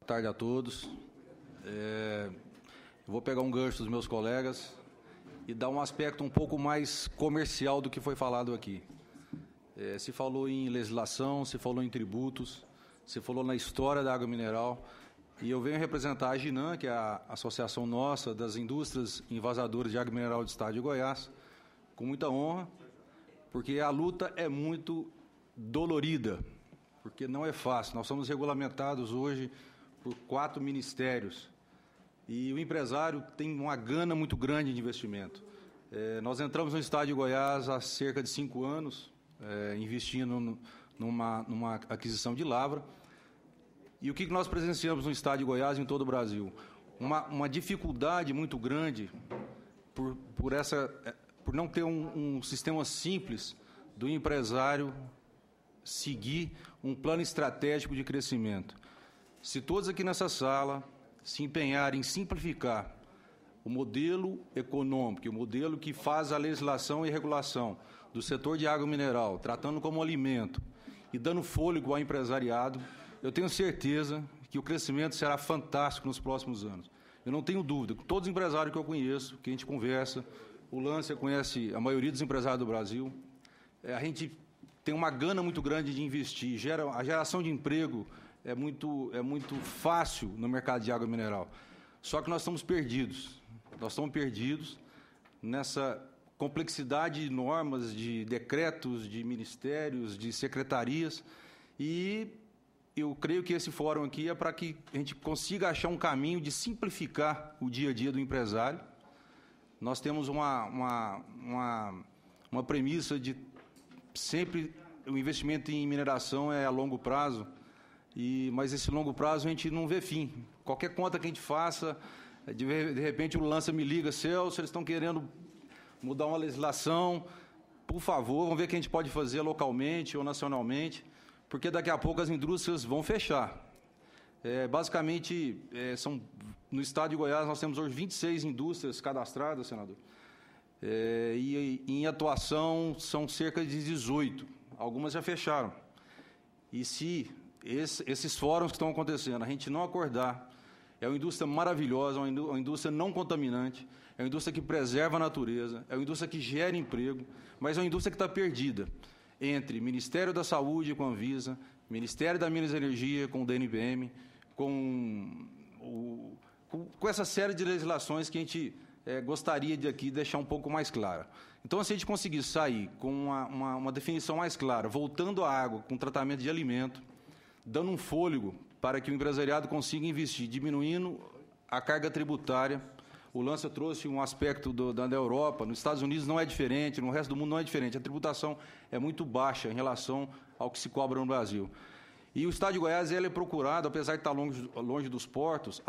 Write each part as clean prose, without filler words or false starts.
tarde a todos. Eu vou pegar um gancho dos meus colegas e dar um aspecto um pouco mais comercial do que foi falado aqui. Se falou em legislação, se falou em tributos, se falou na história da água mineral, e eu venho representar a Ginan, que é a associação nossa das indústrias envasadoras de água mineral do estado de Goiás, com muita honra, porque a luta é muito dolorida, porque não é fácil. Nós somos regulamentados hoje por 4 ministérios e o empresário tem uma gana muito grande de investimento. Nós entramos no estado de Goiás há cerca de 5 anos, investindo numa aquisição de lavra. E o que nós presenciamos no estado de Goiás e em todo o Brasil? Uma dificuldade muito grande por não ter um sistema simples do empresário seguir um plano estratégico de crescimento. Se todos aqui nessa sala se empenharem em simplificar o modelo econômico, o modelo que faz a legislação e regulação do setor de água mineral, tratando como alimento e dando fôlego ao empresariado, eu tenho certeza que o crescimento será fantástico nos próximos anos. Eu não tenho dúvida, todos os empresários que eu conheço, que a gente conversa, o Lância conhece a maioria dos empresários do Brasil, a gente tem uma gana muito grande de investir, a geração de emprego é muito fácil no mercado de água mineral. Só que nós estamos perdidos nessa complexidade de normas, de decretos, de ministérios, de secretarias, e eu creio que esse fórum aqui é para que a gente consiga achar um caminho de simplificar o dia a dia do empresário. Nós temos uma premissa de sempre o investimento em mineração é a longo prazo, mas esse longo prazo a gente não vê fim. Qualquer conta que a gente faça, de repente o Lância me liga, Celso, eles estão querendo mudar uma legislação, por favor, vamos ver o que a gente pode fazer localmente ou nacionalmente, porque daqui a pouco as indústrias vão fechar. Basicamente, no estado de Goiás, nós temos hoje 26 indústrias cadastradas, senador, e em atuação são cerca de 18, algumas já fecharam. E se esses fóruns que estão acontecendo, a gente não acordar, é uma indústria maravilhosa, uma indústria não contaminante, é uma indústria que preserva a natureza, é uma indústria que gera emprego, mas é uma indústria que está perdida entre Ministério da Saúde com a Anvisa, Ministério da Minas e Energia com o DNPM, com essa série de legislações que a gente gostaria de aqui deixar um pouco mais clara. Então, se a gente conseguir sair com uma definição mais clara, voltando à água com tratamento de alimento, dando um fôlego para que o empresariado consiga investir, diminuindo a carga tributária. O Lância trouxe um aspecto da Europa, nos Estados Unidos não é diferente, no resto do mundo não é diferente. A tributação é muito baixa em relação ao que se cobra no Brasil. E o estado de Goiás ele é procurado, apesar de estar longe dos portos,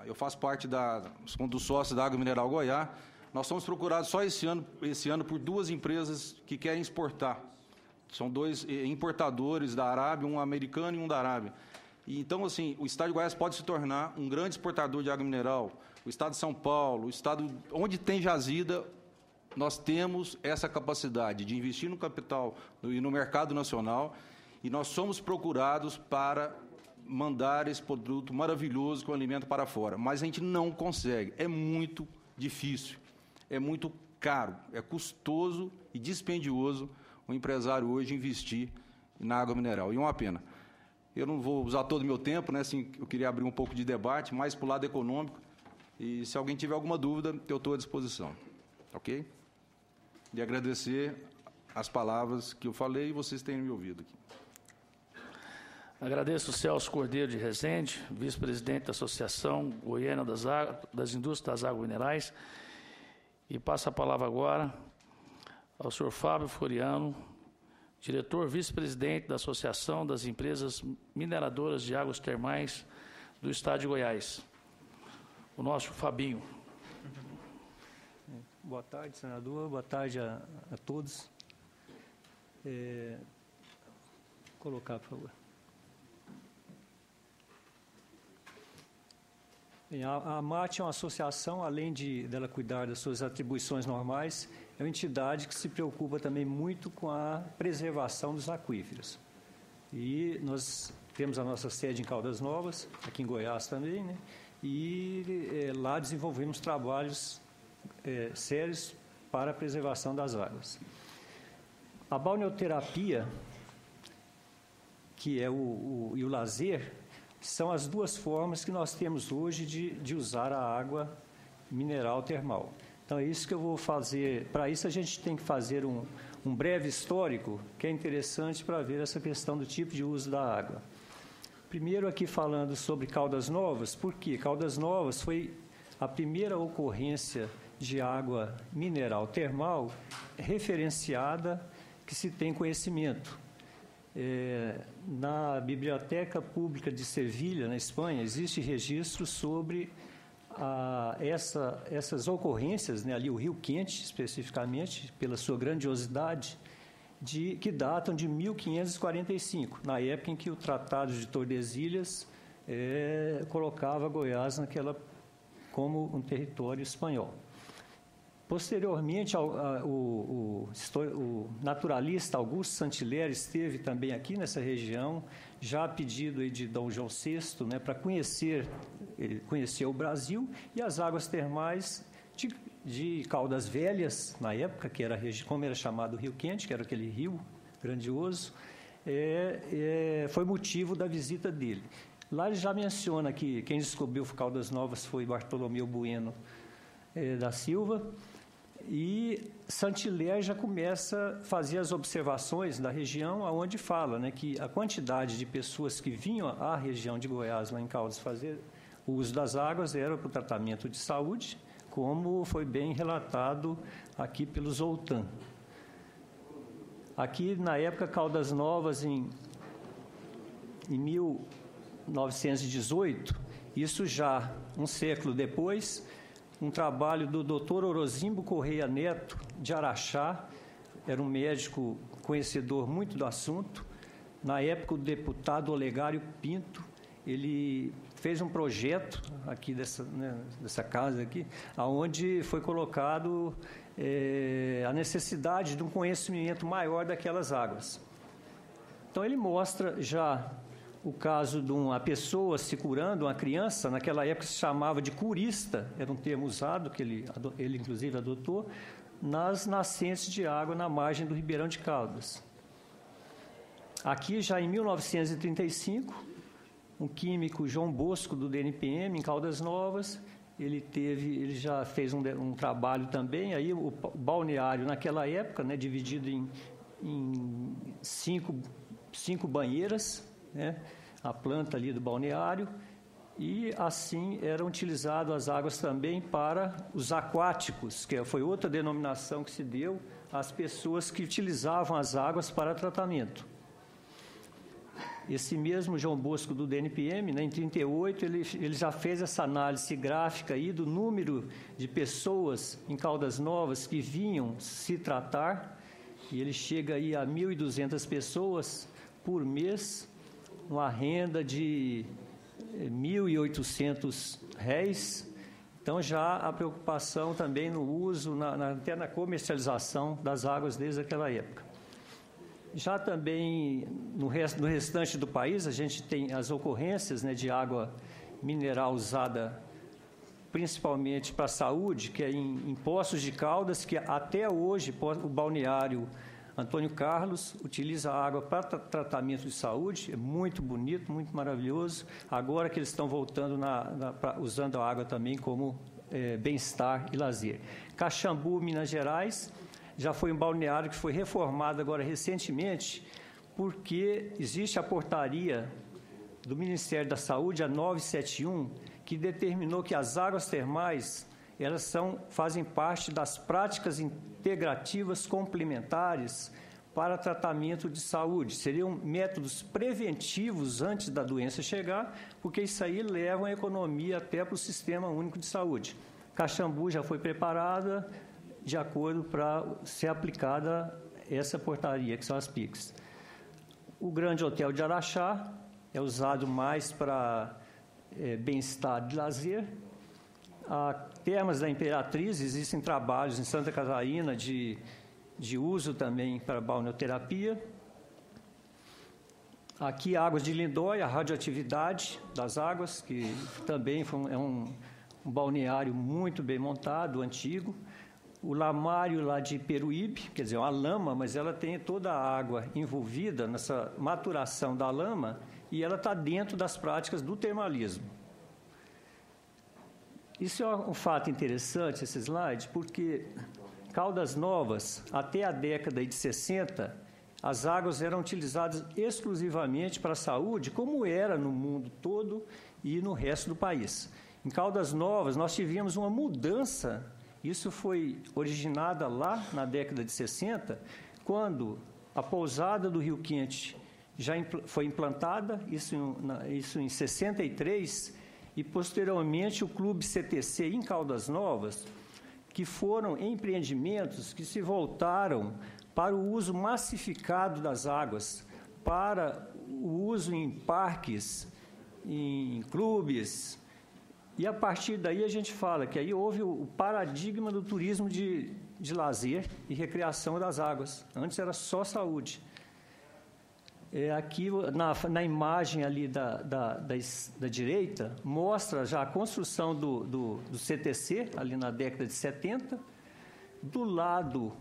eu faço parte dos sócios da Água Mineral Goiás, nós somos procurados só esse ano por 2 empresas que querem exportar. São 2 importadores da Arábia, um americano e um da Arábia. E, então, assim, o estado de Goiás pode se tornar um grande exportador de água mineral. O estado de São Paulo, o estado onde tem jazida, nós temos essa capacidade de investir no capital e no mercado nacional, e nós somos procurados para mandar esse produto maravilhoso com alimento para fora. Mas a gente não consegue, é muito difícil, é muito caro, é custoso e dispendioso o empresário hoje investir na água mineral. E uma pena. Eu não vou usar todo o meu tempo, né? Assim, eu queria abrir um pouco de debate, mais para o lado econômico. E se alguém tiver alguma dúvida, eu estou à disposição. Ok? E agradecer as palavras que eu falei e vocês terem me ouvido aqui. Agradeço o Celso Cordeiro de Rezende, vice-presidente da Associação Goiana das Indústrias das Águas Minerais. E passo a palavra agora ao senhor Fábio Floriano, diretor vice-presidente da Associação das Empresas Mineradoras de Águas Termais do Estado de Goiás. O nosso Fabinho. Boa tarde, senador. Boa tarde a todos. Colocar, por favor. Bem, a MAT é uma associação, além dela cuidar das suas atribuições normais, é uma entidade que se preocupa também muito com a preservação dos aquíferos. E nós temos a nossa sede em Caldas Novas, aqui em Goiás também, né? E lá desenvolvemos trabalhos sérios para a preservação das águas. A balneoterapia, que é e o lazer, são as duas formas que nós temos hoje de usar a água mineral termal. Então, é isso que eu vou fazer. Para isso, a gente tem que fazer um breve histórico, que é interessante para ver essa questão do tipo de uso da água. Primeiro, aqui falando sobre Caldas Novas, por quê? Caldas Novas foi a primeira ocorrência de água mineral termal referenciada que se tem conhecimento. Na Biblioteca Pública de Sevilha, na Espanha, existe registro sobre essas ocorrências, né, ali o Rio Quente, especificamente, pela sua grandiosidade, que datam de 1545, na época em que o Tratado de Tordesilhas colocava Goiás como um território espanhol. Posteriormente, o naturalista Augusto Saint-Hilaire esteve também aqui nessa região, já a pedido de Dom João VI, né, para conhecer o Brasil, e as águas termais de Caldas Velhas, na época, que era como era chamado Rio Quente, que era aquele rio grandioso, foi motivo da visita dele. Lá ele já menciona que quem descobriu Caldas Novas foi Bartolomeu Bueno da Silva, e Saint-Hilaire já começa a fazer as observações da região, onde fala, né, que a quantidade de pessoas que vinham à região de Goiás, lá em Caldas, fazer o uso das águas era para o tratamento de saúde, como foi bem relatado aqui pelo Zoltan. Aqui, na época, Caldas Novas, em 1918, isso já um século depois, um trabalho do Dr. Orozimbo Correia Neto, de Araxá, era um médico conhecedor muito do assunto. Na época, o deputado Olegário Pinto, ele fez um projeto aqui dessa casa aqui, onde foi colocado a necessidade de um conhecimento maior daquelas águas. Então, ele mostra já o caso de uma pessoa se curando, uma criança, naquela época se chamava de curista, era um termo usado, que ele inclusive adotou, nas nascentes de água na margem do Ribeirão de Caldas. Aqui, já em 1935, um químico, João Bosco, do DNPM, em Caldas Novas, ele já fez um trabalho também, aí o balneário naquela época, né, dividido em cinco banheiras, né, a planta ali do balneário, e assim eram utilizadas as águas também para os aquáticos, que foi outra denominação que se deu às pessoas que utilizavam as águas para tratamento. Esse mesmo João Bosco do DNPM, né, em 1938, ele já fez essa análise gráfica aí do número de pessoas em Caldas Novas que vinham se tratar, e ele chega aí a 1.200 pessoas por mês, uma renda de R$ 1.800. Então, já a preocupação também no uso, até na comercialização das águas desde aquela época. Já também no restante do país, a gente tem as ocorrências, né, de água mineral usada principalmente para a saúde, que é em Poços de Caldas, que até hoje o balneário Antônio Carlos utiliza a água para tratamento de saúde, é muito bonito, muito maravilhoso. Agora que eles estão voltando, usando a água também como bem-estar e lazer. Caxambu, Minas Gerais, já foi um balneário que foi reformado agora recentemente, porque existe a portaria do Ministério da Saúde, a 971, que determinou que as águas termais elas fazem parte das práticas integrativas complementares para tratamento de saúde. Seriam métodos preventivos antes da doença chegar, porque isso aí leva a economia até para o Sistema Único de Saúde. Caxambu já foi preparada de acordo para ser aplicada essa portaria, que são as PICs. O Grande Hotel de Araxá é usado mais para bem-estar e lazer. A Termas da Imperatriz, existem trabalhos em Santa Catarina de uso também para balneoterapia. Aqui, Águas de Lindóia, a radioatividade das águas, que também é um balneário muito bem montado, antigo. O lamário lá de Peruíbe, quer dizer, uma lama, mas ela tem toda a água envolvida nessa maturação da lama e ela está dentro das práticas do termalismo. Isso é um fato interessante, esse slide, porque Caldas Novas, até a década de 60, as águas eram utilizadas exclusivamente para a saúde, como era no mundo todo e no resto do país. Em Caldas Novas, nós tivemos uma mudança. Isso foi originada lá na década de 60, quando a pousada do Rio Quente já foi implantada, isso em 63, e posteriormente o Clube CTC em Caldas Novas, que foram empreendimentos que se voltaram para o uso massificado das águas, para o uso em parques, em clubes. E a partir daí a gente fala que aí houve o paradigma do turismo de lazer e recreação das águas. Antes era só saúde. Aqui na imagem ali da direita, mostra já a construção do CTC, ali na década de 70. Do lado,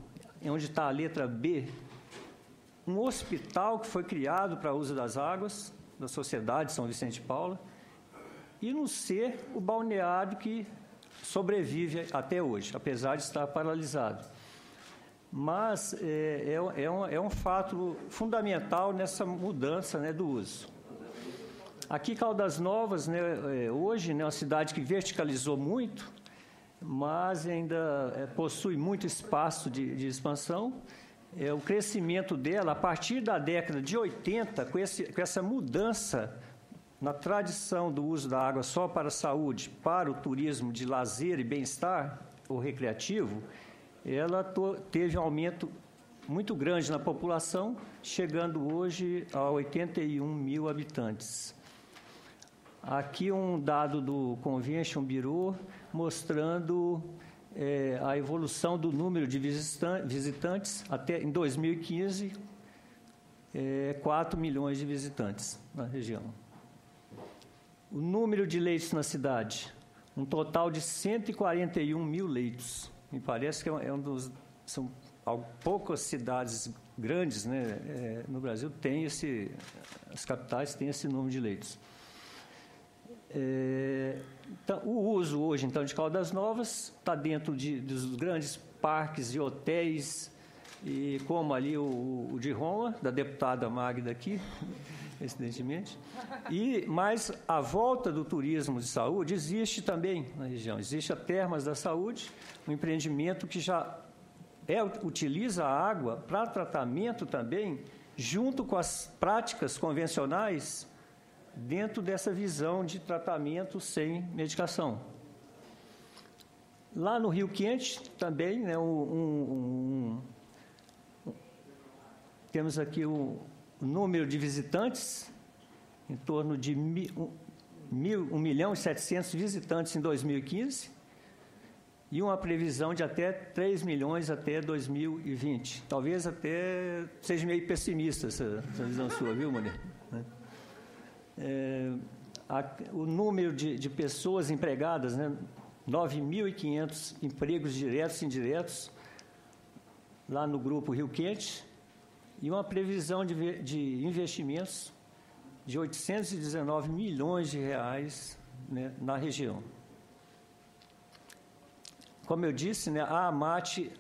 onde está a letra B, um hospital que foi criado para uso das águas, da Sociedade São Vicente de Paula. E no C, o balneário que sobrevive até hoje, apesar de estar paralisado. Mas é um fato fundamental nessa mudança, né, do uso. Aqui, Caldas Novas, né, hoje, né, é uma cidade que verticalizou muito, mas ainda possui muito espaço de expansão. O crescimento dela, a partir da década de 80, com essa mudança na tradição do uso da água só para a saúde, para o turismo de lazer e bem-estar, ou recreativo, ela teve um aumento muito grande na população, chegando hoje a 81 mil habitantes. Aqui um dado do Convention Bureau mostrando a evolução do número de visitantes até em 2015, 4 milhões de visitantes na região. O número de leitos na cidade, um total de 141 mil leitos. Me parece que são poucas cidades grandes, né, no Brasil as capitais têm esse número de leitos. Então, o uso hoje, então, de Caldas Novas está dentro dos grandes parques e hotéis, e como ali o de Roma, da deputada Magda aqui, evidentemente. Mas a volta do turismo de saúde existe também na região. Existe a Termas da Saúde, um empreendimento que já utiliza a água para tratamento também, junto com as práticas convencionais, dentro dessa visão de tratamento sem medicação. Lá no Rio Quente, também, né, temos aqui o número de visitantes, em torno de 1.700.000 visitantes em 2015, e uma previsão de até 3 milhões até 2020. Talvez até seja meio pessimista essa visão sua, viu, Maria? O número de pessoas empregadas, né, 9.500 empregos diretos e indiretos, lá no Grupo Rio Quente, e uma previsão de investimentos de 819 milhões de reais, né, na região. Como eu disse, né, a AMAT,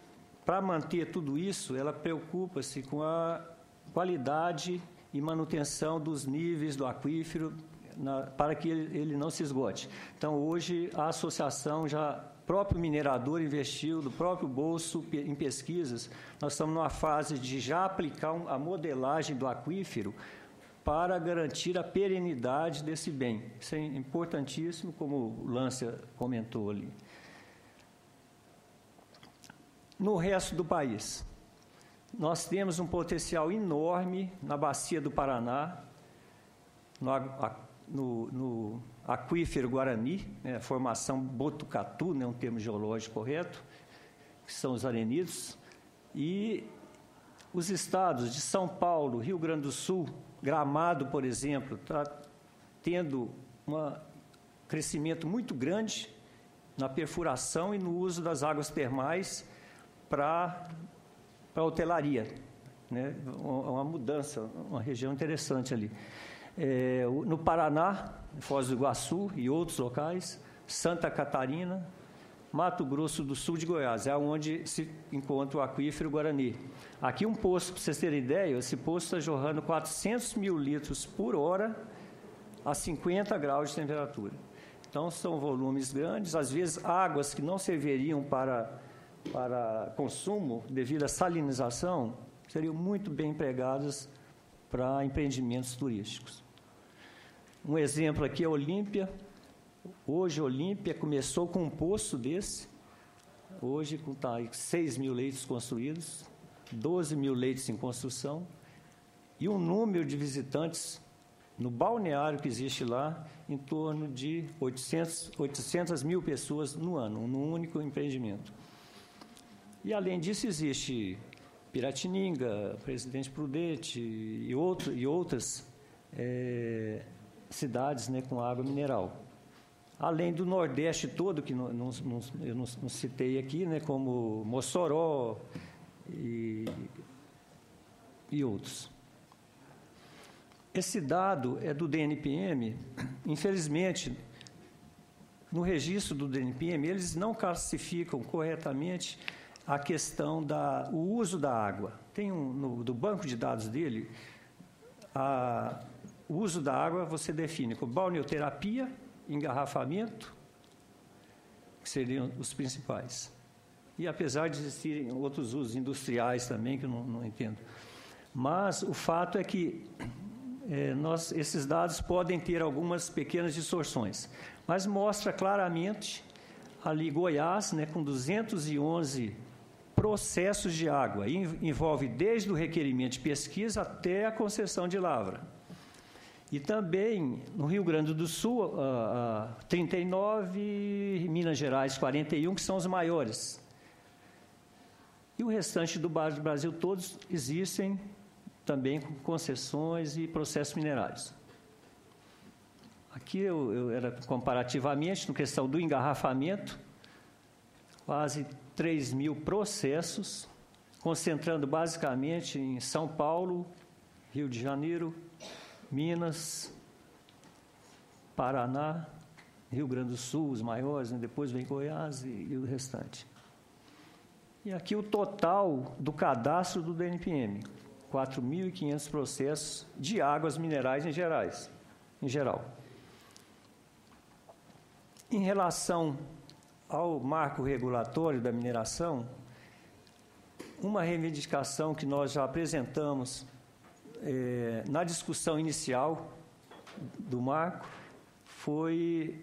para manter tudo isso, ela preocupa-se com a qualidade e manutenção dos níveis do aquífero para que ele não se esgote. Então, hoje, a associação próprio minerador investiu do próprio bolso em pesquisas. Nós estamos numa fase de já aplicar a modelagem do aquífero para garantir a perenidade desse bem. Isso é importantíssimo, como o Lância comentou ali. No resto do país, nós temos um potencial enorme na bacia do Paraná, no aquífero Guarani, né, a formação Botucatu, né, um termo geológico correto, que são os arenídeos, e os estados de São Paulo, Rio Grande do Sul, Gramado, por exemplo, está tendo um crescimento muito grande na perfuração e no uso das águas termais para a hotelaria, né? Uma mudança, uma região interessante ali. No Paraná, Foz do Iguaçu e outros locais, Santa Catarina, Mato Grosso do Sul de Goiás, é onde se encontra o aquífero Guarani. Aqui um poço, para vocês terem ideia, esse poço está jorrando 400 mil litros por hora a 50 graus de temperatura. Então, são volumes grandes, às vezes águas que não serviriam para consumo devido à salinização, seriam muito bem empregadas para empreendimentos turísticos. Um exemplo aqui é Olímpia. Hoje, Olímpia começou com um poço desse, hoje com 6 mil leitos construídos, 12 mil leitos em construção, e um número de visitantes no balneário que existe lá, em torno de 800 mil pessoas no ano, num único empreendimento. E, além disso, existe Piratininga, Presidente Prudente e outras cidades, né, com água mineral. Além do Nordeste todo, que eu não citei aqui, né, como Mossoró e outros. Esse dado é do DNPM. Infelizmente, no registro do DNPM, eles não classificam corretamente a questão do uso da água. Tem do banco de dados dele, o uso da água você define como balneoterapia, engarrafamento, que seriam os principais. E apesar de existirem outros usos industriais também, que eu não entendo. Mas o fato é que esses dados podem ter algumas pequenas distorções. Mas mostra claramente ali Goiás, né, com 211 processos de água. Envolve desde o requerimento de pesquisa até a concessão de lavra. E também, no Rio Grande do Sul, 39, Minas Gerais, 41, que são os maiores. E o restante do Brasil, todos existem também com concessões e processos minerais. Aqui eu era comparativamente, na questão do engarrafamento, quase 3 mil processos, concentrando basicamente em São Paulo, Rio de Janeiro, Minas, Paraná, Rio Grande do Sul, os maiores, né? Depois vem Goiás e o restante. E aqui o total do cadastro do DNPM, 4.500 processos de águas minerais em geral. Em relação ao marco regulatório da mineração, uma reivindicação que nós já apresentamos na discussão inicial do marco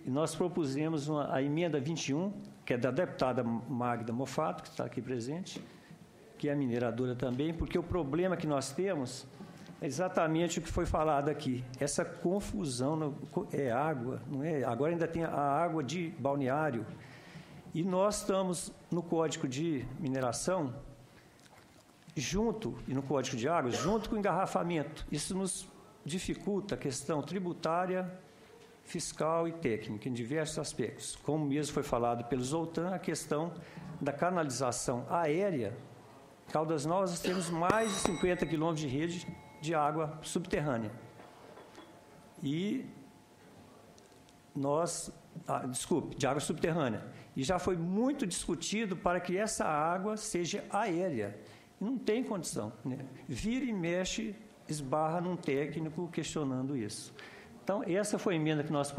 nós propusemos a emenda 21, que é da deputada Magda Mofato, que está aqui presente, que é mineradora também, porque o problema que nós temos é exatamente o que foi falado aqui, essa confusão, é água, não é? Agora ainda tem a água de balneário, e nós estamos no Código de Mineração, e no Código de Águas, junto com o engarrafamento. Isso nos dificulta a questão tributária, fiscal e técnica, em diversos aspectos. Como mesmo foi falado pelo Zoltan, a questão da canalização aérea. Caldas Novas, nós temos mais de 50 quilômetros de rede de água subterrânea. E de água subterrânea. E já foi muito discutido para que essa água seja aérea. Não tem condição, né? Vira e mexe, esbarra num técnico questionando isso. Então, essa foi a emenda que nós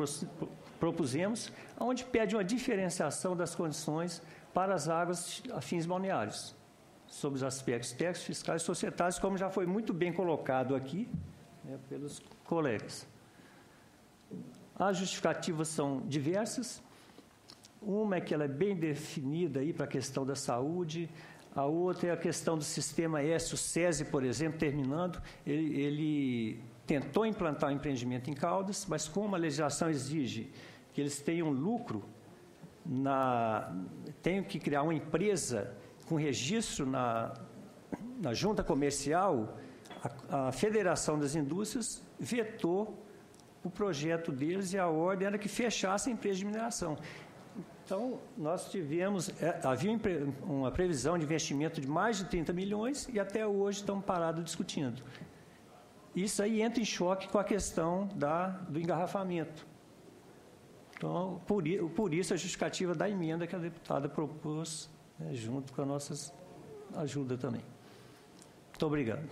propusemos, onde pede uma diferenciação das condições para as águas a fins balneários, sobre os aspectos técnicos, fiscais e societários, como já foi muito bem colocado aqui, né, pelos colegas. As justificativas são diversas. Uma é que ela é bem definida aí para a questão da saúde. A outra é a questão do sistema S, o SESI, por exemplo, terminando, ele tentou implantar um empreendimento em Caldas, mas como a legislação exige que eles tenham lucro, tenham que criar uma empresa com registro na junta comercial, a Federação das Indústrias vetou o projeto deles e a ordem era que fechasse a empresa de mineração. Então, nós tivemos, havia uma previsão de investimento de mais de 30 milhões e até hoje estamos parados discutindo. Isso aí entra em choque com a questão do engarrafamento. Então, por isso a justificativa da emenda que a deputada propôs, né, junto com a nossa ajuda também. Muito obrigado.